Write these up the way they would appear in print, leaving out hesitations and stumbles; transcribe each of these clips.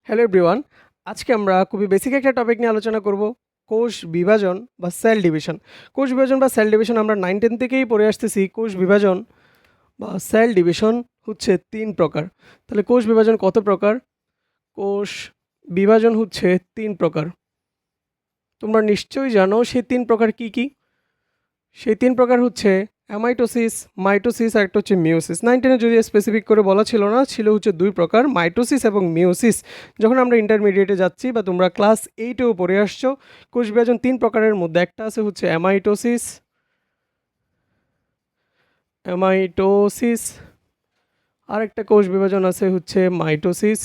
Hello everyone. আজকে আমরা খুবই বেসিক একটা টপিক নিয়ে আলোচনা করব, কোষ বিভাজন বা সেল ডিভিশন। কোষ বিভাজন বা সেল ডিভিশন আমরা 9-10 থেকেই পড়ে আসতেছি। কোষ বিভাজন বা সেল ডিভিশন হচ্ছে 3 প্রকার। তাহলে কোষ বিভাজন কত প্রকার? কোষ বিভাজন হচ্ছে 3 প্রকার। তোমরা নিশ্চয়ই জানো সেই 3 প্রকার কি কি? সেই 3 প্রকার হচ্ছে অ্যামাইটোসিস, মাইটোসিস আর একটা হচ্ছে মিওসিস। 9-10 যদি স্পেসিফিক করে বলা ছিল না, ছিল হচ্ছে 2 প্রকার, মাইটোসিস এবং মিওসিস। যখন আমরা ইন্টারমিডিয়েটে যাচ্ছি বা তোমরা ক্লাস 8এও পড়ে আসছো, কোষ বিভাজন 3 প্রকারের মধ্যে একটা আছে হচ্ছে অ্যামাইটোসিস, অ্যামাইটোসিস আর একটা কোষ বিভাজন আছে হচ্ছে মাইটোসিস,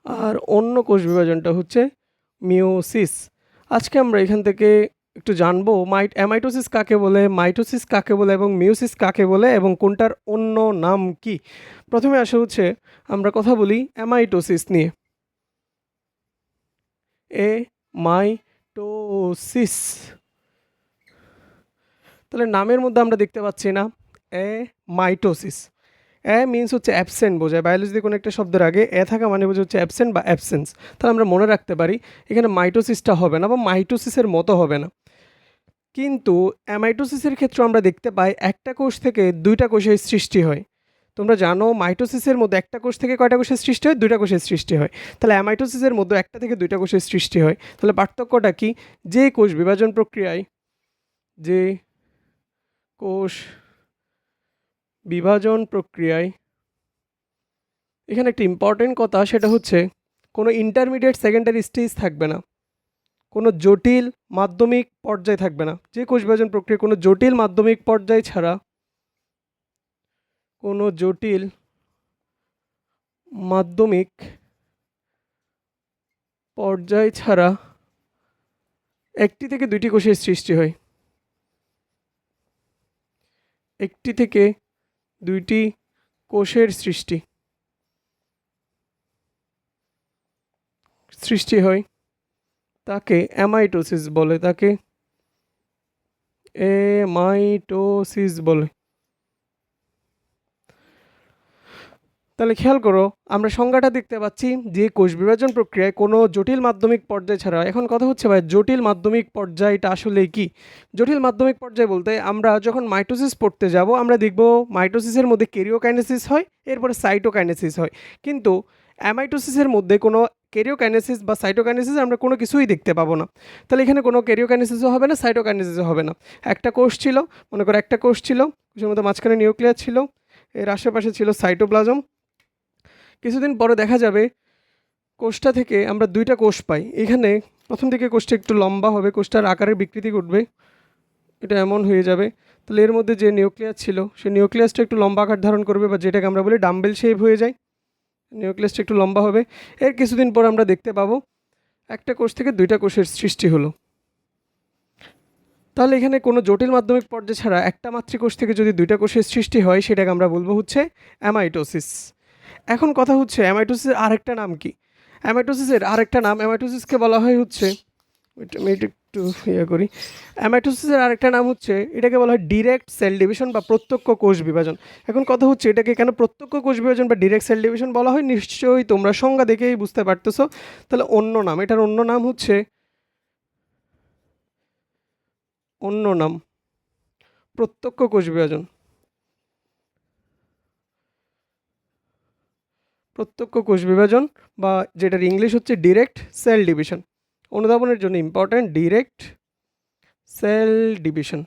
আর অন্য কোষ বিভাজনটা হচ্ছে মিওসিস। আজকে আমরা এখান থেকে একটু জানবো অ্যামাইটোসিস কাকে বলে, মাইটোসিস কাকে বলে এবং মিওসিস কাকে বলে এবং কোনটার অন্য নাম কি। প্রথমে আসা হচ্ছে আমরা কথা বলি অ্যামাইটোসিস নিয়ে। মাইটোসিস, তাহলে নামের মধ্যে আমরা দেখতে পাচ্ছি না মাইটোসিস। মিনস হচ্ছে অ্যাবসেন্ট বোঝায়। বায়োলজিতে কোনো একটা শব্দের আগে থাকা মানে বোঝা হচ্ছে অ্যাবসেন্ট বা অ্যাবসেন্স। তাহলে আমরা মনে রাখতে পারি এখানে মাইটোসিসটা হবে না বা মাইটোসিসের মতো হবে না। কিন্তু অ্যামাইটোসিসের ক্ষেত্রে আমরা দেখতে পাই একটা কোষ থেকে দুইটা কোষের সৃষ্টি হয়। তোমরা জানো মাইটোসিসের মধ্যে একটা কোষ থেকে কয়টা কোষের সৃষ্টি হয়? দুইটা কোষের সৃষ্টি হয়। তাহলে অ্যামাইটোসিসের মধ্যে একটা থেকে দুইটা কোষের সৃষ্টি হয়। তাহলে পার্থক্যটা কি? যে কোষ বিভাজন প্রক্রিয়ায়, যে কোষ বিভাজন প্রক্রিয়ায় এখানে একটা ইম্পর্টেন্ট কথা, সেটা হচ্ছে কোনো ইন্টারমিডিয়েট সেকেন্ডারি স্টেজ থাকবে না, কোনো জটিল মাধ্যমিক পর্যায় থাকবে না। যে কোষ বিভাজন প্রক্রিয়া কোনো জটিল মাধ্যমিক পর্যায় ছাড়া, কোনো জটিল মাধ্যমিক পর্যায় ছাড়া একটি থেকে দুইটি কোষের সৃষ্টি হয়। একটি থেকে দুইটি কোষের সৃষ্টি হয়, তাকে অ্যামাইটোসিস বলে, তাকে অ্যামাইটোসিস বলে। তাহলে খেয়াল করো, আমরা সংজ্ঞাটা দেখতে পাচ্ছি যে কোষ বিভাজন প্রক্রিয়ায় কোনো জটিল মাধ্যমিক পর্যায় ছাড়া। এখন কথা হচ্ছে ভাই, জটিল মাধ্যমিক পর্যায়টা আসলে কি? জটিল মাধ্যমিক পর্যায় বলতে আমরা যখন মাইটোসিস পড়তে যাব, আমরা দেখব মাইটোসিসের মধ্যে ক্যারিওকাইনেসিস হয়, এরপরে সাইটোকাইনেসিস হয়। কিন্তু অ্যামাইটোসিসের মধ্যে কোনো ক্যারিওকাইনেসিস বা সাইটোকাইনেসিস আমরা কোনো কিছুই দেখতে পাবো না। তাহলে এখানে কোনো ক্যারিওকাইনেসিসও হবে না, সাইটোকাইনেসিসও হবে না। একটা কোষ ছিল, মনে করো একটা কোষ ছিল, কোষের মধ্যে মাঝখানে নিউক্লিয়াস ছিল, এর আশেপাশে ছিল সাইটোপ্লাজম। কিছুদিন পরে দেখা যাবে কোষটা থেকে আমরা দুইটা কোষ পাই। এখানে প্রথম দিকে কোষটা একটু লম্বা হবে, কোষটার আকারের বিকৃতি ঘটবে, এটা এমন হয়ে যাবে। তাহলে এর মধ্যে যে নিউক্লিয়াস ছিল সেই নিউক্লিয়াসটা একটু লম্বা আকার ধারণ করবে, বা যেটাকে আমরা বলি ডাম্বেল শেপ হয়ে যায়। নিউক্লিয়াসটা একটু লম্বা হবে। এর কিছুদিন পর আমরা দেখতে পাবো একটা কোষ থেকে দুইটা কোষের সৃষ্টি হলো। তাহলে এখানে কোনো জটিল মাধ্যমিক পর্যায় ছাড়া একটা মাতৃকোষ থেকে যদি দুইটা কোষের সৃষ্টি হয়, সেটাকে আমরা বলবো হচ্ছে অ্যামাইটোসিস। এখন কথা হচ্ছে অ্যামাইটোসিসের আরেকটা নাম কি? অ্যামাইটোসিসের আরেকটা নাম, অ্যামাইটোসিসকে বলা হয় হচ্ছে, আমি এটা একটু করি, অ্যামাইটোসিসের আরেকটা নাম হচ্ছে, এটাকে বলা হয় ডিরেক্ট সেল ডিভিশন বা প্রত্যক্ষ কোষ বিভাজন। এখন কথা হচ্ছে এটাকে কেন প্রত্যক্ষ কোষ বিভাজন বা ডিরেক্ট সেল ডিভিশন বলা হয়? নিশ্চয়ই তোমরা সংজ্ঞা দেখেই বুঝতে পারতেছো। তাহলে অন্য নাম, এটার অন্য নাম হচ্ছে, অন্য নাম প্রত্যক্ষ কোষ বিভাজন। প্রত্যক্ষ কোষ বিভাজন বা যেটার ইংলিশ হচ্ছে ডিরেক্ট সেল ডিভিশন। অনুধাবনের জন্য ইম্পর্ট্যান্ট, ডিরেক্ট সেল ডিভিশন।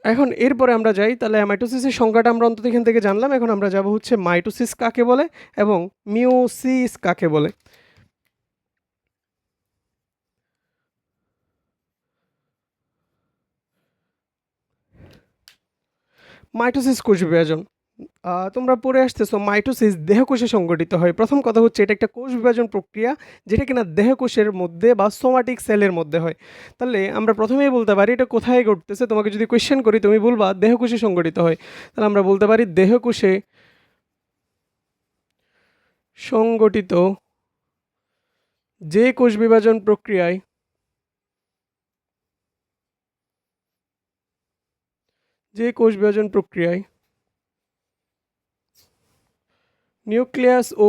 এখন এরপরে আমরা যাই, তাহলে মাইটোসিসের সংখ্যাটা আমরা অন্তত এখান থেকে জানলাম। এখন আমরা যাব হচ্ছে মাইটোসিস কাকে বলে এবং মিওসিস কাকে বলে। মাইটোসিস কোষ বিভাজন তোমরা পড়ে আসতেছো, মাইটোসিস দেহকোষে সংগঠিত হয়। প্রথম কথা হচ্ছে এটা একটা কোষ বিভাজন প্রক্রিয়া, যেটা কিনা দেহকোষের মধ্যে বা সোমাটিক সেলের মধ্যে হয়। তাহলে আমরা প্রথমেই বলতে পারি এটা কোথায় ঘটতেছে। তোমাকে যদি কোয়েশ্চেন করি, তুমি বলবা দেহকোষে সংগঠিত হয়। তাহলে আমরা বলতে পারি দেহকোষে সংগঠিত যে কোষ বিভাজন প্রক্রিয়ায়, যে কোষ বিভাজন প্রক্রিয়ায় নিউক্লিয়াস ও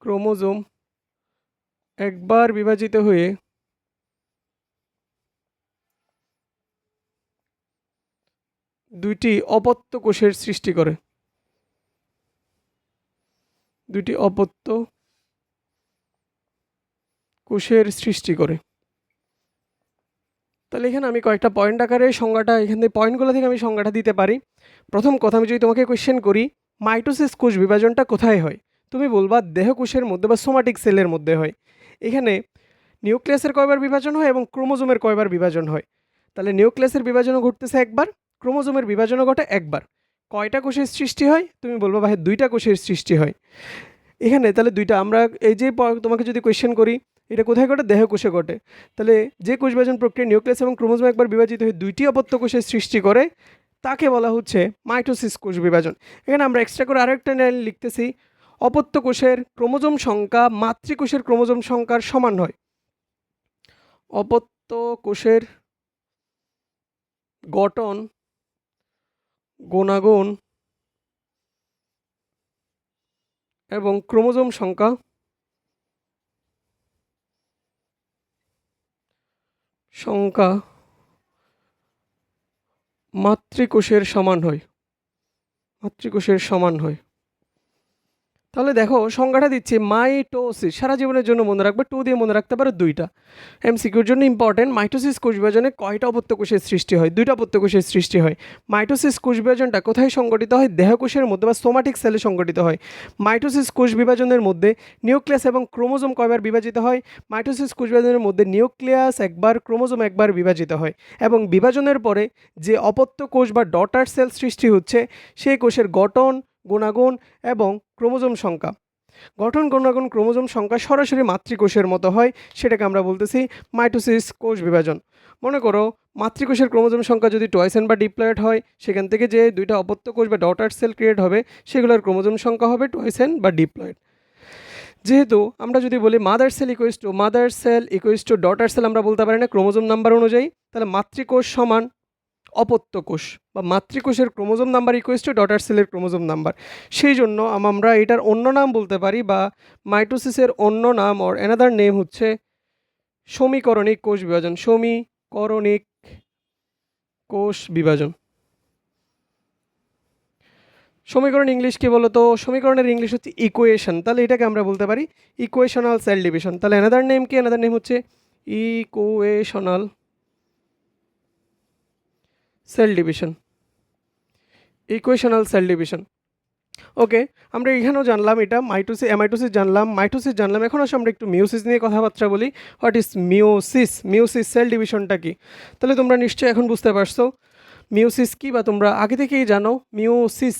ক্রোমোজোম একবার বিভাজিত হয়ে দুইটি অপত্য কোষের সৃষ্টি করে। তাহলে এখানে আমি কয়েকটা পয়েন্ট আকারে সংজ্ঞাটা, এখান থেকে পয়েন্টগুলো থেকে আমি সংজ্ঞাটা দিতে পারি। প্রথম কথা, আমি যদি তোমাকে কোয়েশ্চেন করি মাইটোসিস কোষ বিভাজনটা কোথায় হয়, তুমি বলবা দেহকোষের মধ্যে বা সোমাটিক সেলের মধ্যে হয়। এখানে নিউক্লিয়াসের কয়বার বিভাজন হয় এবং ক্রোমোজোমের কয়বার বিভাজন হয়? তাহলে নিউক্লিয়াসের বিভাজনও ঘটতেছে একবার, ক্রোমোজোমের বিভাজনও ঘটে একবার। কয়টা কোষের সৃষ্টি হয়? তুমি বলবো ভাই 2টা কোষের সৃষ্টি হয়। এখানে তাহলে 2টা, আমরা এই যে তোমাকে যদি কোয়েশ্চেন করি এটা কোথায় ঘটে, দেহকোষে ঘটে। তাহলে যে কোষ বিভাজন প্রক্রিয়া নিউক্লিয়াস এবং ক্রোমোজোম একবার বিভাজিত হয়ে 2টি অপত্য কোষের সৃষ্টি করে তাকে বলা হচ্ছে মাইটোসিস কোষ বিভাজন। এখানে আমরা এক্সট্রা করে আরেকটা লাইন লিখতেছি, অপত্য কোষের ক্রোমোজোম সংখ্যা মাতৃকোষের ক্রোমোজোম সংখ্যার সমান হয়। অপত্য কোষের গঠন, গুণাগুণ এবং ক্রোমোজোম সংখ্যা মাতৃকোষের সমান হয়। তাহলে দেখো সংজ্ঞাটা দিচ্ছি, মাইটোসিস সারা জীবনের জন্য মনে রাখবে, 2 দিয়ে মনে রাখতে পারো 2টা। এমসিকিউর জন্য ইম্পর্টেন্ট, মাইটোসিস কোষ বিভাজনে কয়টা অপত্য কোষের সৃষ্টি হয়? 2টা অপত্য কোষের সৃষ্টি হয়। মাইটোসিস কোষ বিভাজনটা কোথায় সংগঠিত হয়? দেহকোষের মধ্যে বা সোমাটিক সেলে সংগঠিত হয়। মাইটোসিস কোষ বিভাজনের মধ্যে নিউক্লিয়াস এবং ক্রোমোজোম কয়বার বিভাজিত হয়? মাইটোসিস কোষ বিভাজনের মধ্যে নিউক্লিয়াস একবার, ক্রোমোজোম একবার বিভাজিত হয়। এবং বিভাজনের পরে যে অপত্য কোষ বা ডটার সেল সৃষ্টি হচ্ছে সেই কোষের গঠন, গুণাগুণ এবং ক্রোমোজোম সংখ্যা, গঠন, গুণাগুণ, ক্রোমোজোম সংখ্যা সরাসরি মাতৃকোষের মতো হয়, সেটাকে আমরা বলতেছি মাইটোসিস কোষ বিভাজন। মনে করো মাতৃকোষের ক্রোমোজোম সংখ্যা যদি টয়েসেন বা ডিপ্লয়েড হয়, সেখান থেকে যে 2টা অপত্য কোষ বা ডটার সেল ক্রিয়েট হবে সেগুলোর ক্রোমোজোম সংখ্যা হবে টয়েসেন বা ডিপ্লয়েড। যেহেতু আমরা যদি বলি mother cell equals to daughter cell, আমরা বলতে পারি না ক্রোমোজোম নাম্বার অনুযায়ী, তাহলে মাতৃকোষ সমান অপত্য কোষ বা মাতৃকোষের chromosome number equals to daughter সেলের ক্রোমোজোম নাম্বার। সেই জন্য আমরা এটার অন্য নাম বলতে পারি, বা মাইটোসিসের অন্য নাম অর অ্যানাদার নেম হচ্ছে সমীকরণিক কোষ বিভাজন। সমীকরণিক কোষ বিভাজন। সমীকরণ ইংলিশ কি বলতো? সমীকরণের ইংলিশ হচ্ছে ইকুয়েশন, তাহলে এটাকে আমরা বলতে পারি ইকুয়েশনাল সেল ডিভিশন। তাহলে অ্যানাদার নেম কি? অ্যানাদার নেম হচ্ছে ইকুয়েশনাল সেল ডিভিশন। ওকে, আমরা এখানেও জানলাম এটা মাইটোসিস জানলাম। এখন আসলে আমরা একটু মিওসিস নিয়ে কথাবার্তা বলি। হোয়াট ইজ মিওসিস সেল ডিভিশনটা কি? তাহলে তোমরা নিশ্চয়ই এখন বুঝতে পারছো মিওসিস কি, বা তোমরা আগে থেকেই জানো মিওসিস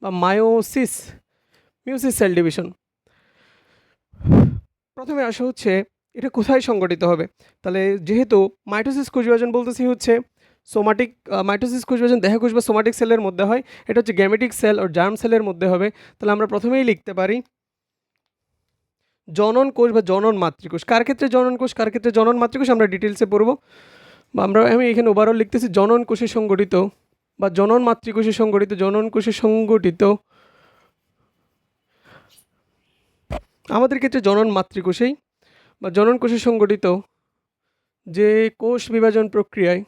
বা মায়োসিস, মিওসিস সেল ডিভিশন। প্রথমে আসা হচ্ছে এটা কোথায় সংগঠিত হবে। তাহলে যেহেতু মাইটোসিস কোষ বিভাজন বলতেছি হচ্ছে সোমাটিক, মাইটোসিস কোষ বিভাজন দেহকোষ বা সোমাটিক সেলের মধ্যে হয়, এটা হচ্ছে গ্যামেটিক সেল ও জার্ম সেলের মধ্যে হবে। তাহলে আমরা প্রথমেই লিখতে পারি জনন কোষ বা জনন মাতৃকোষ। কার ক্ষেত্রে জনন কোষ, কার ক্ষেত্রে জনন মাতৃকোষ আমরা ডিটেলসে পড়বো, বা আমি এখানে ওভারঅল লিখতেছি জনন কোষে সংগঠিত বা জনন মাতৃকোষে সংগঠিত, আমাদের ক্ষেত্রে জনন মাতৃকোষেই বা জনন কোষে সংগঠিত যে কোষ বিভাজন প্রক্রিয়ায়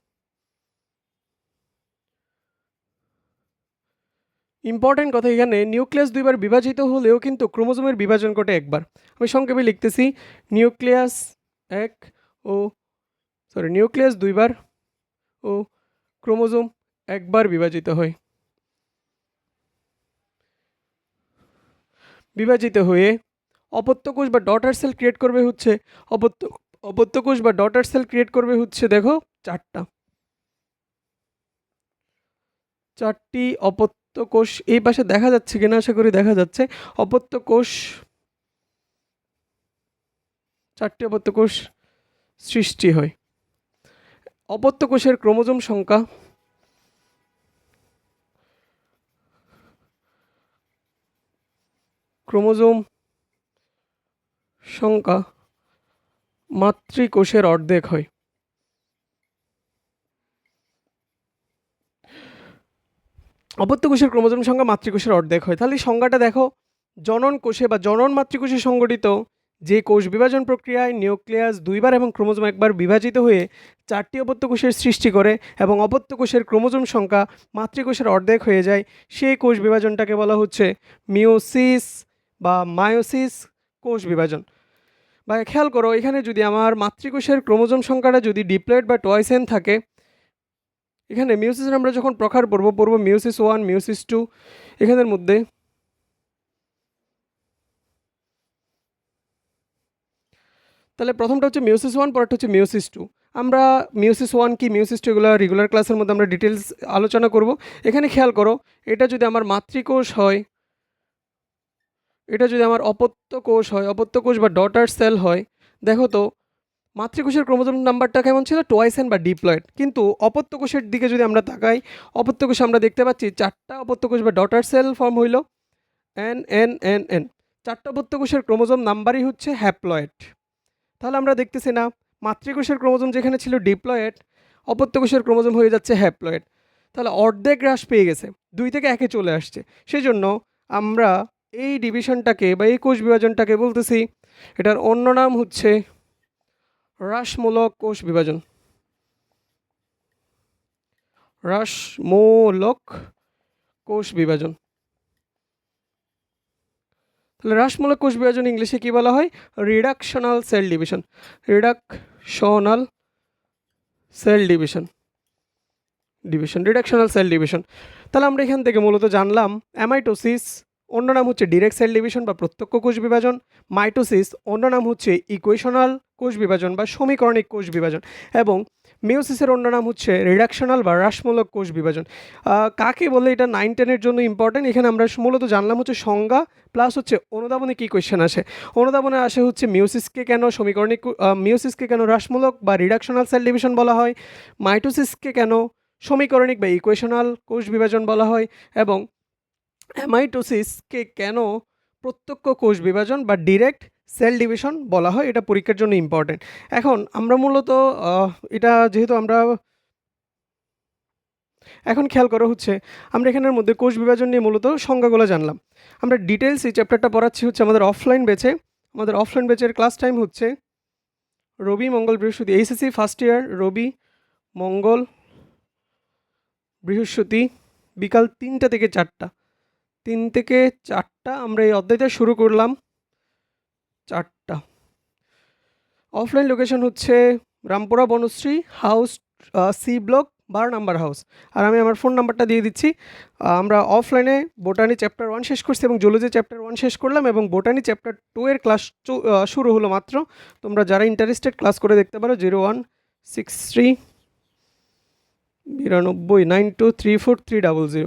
ইম্পর্টেন্ট কথা, এখানে নিউক্লিয়াস 2বার বিভাজিত হলেও কিন্তু ক্রোমোজোমের বিভাজন ঘটে একবার। আমি সংক্ষেপে লিখতেছি নিউক্লিয়াস 2বার ও ক্রোমোজোম একবার বিভাজিত হয়ে অপত্য কোষ বা ডটার সেল ক্রিয়েট করবে হচ্ছে অপত্য কোষ বা ডটার সেল ক্রিয়েট করবে হচ্ছে দেখো 4টি অপত্য কোষ। এই পাশে দেখা যাচ্ছে কিনা, আশা করি দেখা যাচ্ছে। অপত্য কোষ, 4টি অপত্য কোষ সৃষ্টি হয়। অপত্য কোষের ক্রোমোজোম সংখ্যা মাতৃকোষের অর্ধেক হয়। অপত্য কোষের ক্রোমোজোম সংখ্যা মাতৃকোষের অর্ধেক হয়। তাহলে এই সংজ্ঞাটা দেখো, জনন কোষে বা জনন মাতৃকোষে সংগঠিত যে কোষ বিভাজন প্রক্রিয়ায় নিউক্লিয়াস দুইবার এবং ক্রোমোজোম একবার বিভাজিত হয়ে 4টি অপত্য কোষের সৃষ্টি করে এবং অপত্য কোষের ক্রোমোজোম সংখ্যা মাতৃকোষের অর্ধেক হয়ে যায়, সেই কোষ বিভাজনটাকে বলা হচ্ছে মিওসিস বা মায়োসিস কোষ বিভাজন। বা খেয়াল করো, এখানে যদি আমার মাতৃকোষের ক্রোমোজোম সংখ্যাটা যদি ডিপ্লয়েড বা টয়েস এন থাকে, এখানে মিওসিসের আমরা যখন প্রকার পড়ব মিওসিস 1, মিওসিস 2, এখানের মধ্যে তাহলে প্রথমটা হচ্ছে মিওসিস 1, পরেরটা হচ্ছে মিওসিস 2। আমরা মিওসিস 1 কি, মিওসিস 2 এগুলো রেগুলার ক্লাসের মধ্যে আমরা ডিটেলস আলোচনা করব। এখানে খেয়াল করো, এটা যদি আমার মাতৃকোষ হয়, এটা যদি আমার অপত্য কোষ হয়, অপত্য কোষ বা ডটার সেল হয়, দেখো তো মাতৃকোষের ক্রোমোজোম নাম্বারটা কেমন ছিল, টয়েস এন বা ডিপ্লয়েড। কিন্তু অপত্য কোষের দিকে যদি আমরা তাকাই, অপত্য কোষে আমরা দেখতে পাচ্ছি 4টা অপত্য কোষ বা ডটার সেল ফর্ম হইল, এন এন এন এন। 4টা অপত্য কোষের ক্রোমোজোম নাম্বারই হচ্ছে হ্যাপ্লয়েড। তাহলে আমরা দেখতেছি না, মাতৃকোষের ক্রোমোজোম যেখানে ছিল ডিপ্লয়েড, অপত্য কোষের ক্রোমোজোম হয়ে যাচ্ছে হ্যাপ্লয়েড। তাহলে অর্ধেক হ্রাস পেয়ে গেছে, 2 থেকে 1-এ চলে আসছে। সেই জন্য আমরা এই ডিভিশনটাকে বা এই কোষ বিভাজনটাকে বলতেছি, এটার অন্য নাম হচ্ছে হ্রাসমূলক কোষ বিভাজন। হ্রাসমূলক কোষ বিভাজন। তাহলে হ্রাসমূলক কোষ বিভাজন ইংলিশে কি বলা হয়, reductional cell division. Reductional cell division, reductional cell division. তাহলে আমরা এখান থেকে মূলত জানলাম অ্যামাইটোসিস, অন্য নাম হচ্ছে ডিরেক্ট সেল ডিভিশন বা প্রত্যক্ষ কোষ বিভাজন। মাইটোসিস অন্য নাম হচ্ছে ইকুয়েশনাল কোষ বিভাজন বা সমীকরণিক কোষ বিভাজন। এবং মিওসিসের অন্য নাম হচ্ছে রিডাকশনাল বা হ্রাসমূলক কোষ বিভাজন। কাকে বলে, এটা 9-10-এর জন্য ইম্পর্টেন্ট। এখানে আমরা মূলত জানলাম হচ্ছে সংজ্ঞা প্লাস হচ্ছে অনুধাবনে কী কোয়েশ্চেন আসে। অনুধাবনে আসে হচ্ছে মিওসিসকে কেন সমীকরণিক, মিওসিসকে কেন হ্রাসমূলক বা রিডাকশনাল সেল ডিভিশন বলা হয়, মাইটোসিসকে কেন সমীকরণিক বা ইকুয়েশনাল কোষ বিভাজন বলা হয়, এবং অ্যামাইটোসিসকে কেন প্রত্যক্ষ কোষ বিভাজন বা ডিরেক্ট সেল ডিভিশন বলা হয়। এটা পরীক্ষার জন্য ইম্পর্টেন্ট। এখন আমরা মূলত এটা যেহেতু আমরা এখন খেয়াল করা হচ্ছে, আমরা এখানের মধ্যে কোষ বিভাজন নিয়ে মূলত সংজ্ঞাগুলো জানলাম। আমরা ডিটেলস এই চ্যাপ্টারটা পড়াচ্ছি হচ্ছে আমাদের অফলাইন ব্যাচে। আমাদের অফলাইন ব্যাচের ক্লাস টাইম হচ্ছে রবি, মঙ্গল, বৃহস্পতি। এইচএসসি ফার্স্ট ইয়ার রবি, মঙ্গল, বৃহস্পতি বিকাল 3টা থেকে 4টা। 3 থেকে 4টা আমরা এই অধ্যায়টা শুরু করলাম 4টা। অফলাইন লোকেশন হচ্ছে Rampura Banasree house, C block 12 number house. আর আমি আমার ফোন নাম্বারটা দিয়ে দিচ্ছি। আমরা অফলাইনে বোটানি চ্যাপ্টার 1 শেষ করছি এবং জুলজি চ্যাপ্টার 1 শেষ করলাম এবং বোটানি চ্যাপ্টার 2 এর ক্লাস শুরু হলো মাত্র। তোমরা যারা ইন্টারেস্টেড ক্লাস করে দেখতে পারো। 0163 92 9234 300।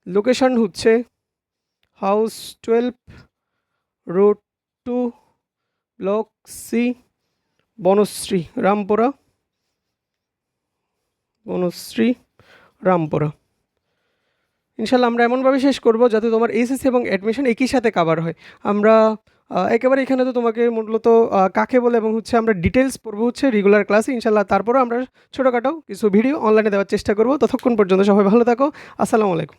লোকেশন হচ্ছে house 12, road 2, block C, Banasree, Rampura, Banasree, Rampura. ইনশাল্লাহ আমরা এমনভাবে শেষ করব যাতে তোমার এইচএসসি এবং অ্যাডমিশন একই সাথে কাভার হয়। আমরা একেবারে এখানে তো তোমাকে মূলত কাকে বলে এবং হচ্ছে আমরা ডিটেলস পড়বো হচ্ছে রেগুলার ক্লাসে ইনশাল্লাহ। তারপরেও আমরা ছোটোখাটো কিছু ভিডিও অনলাইনে দেওয়ার চেষ্টা করব। ততক্ষণ পর্যন্ত সবাই ভালো থাকো। আসসালামু আলাইকুম।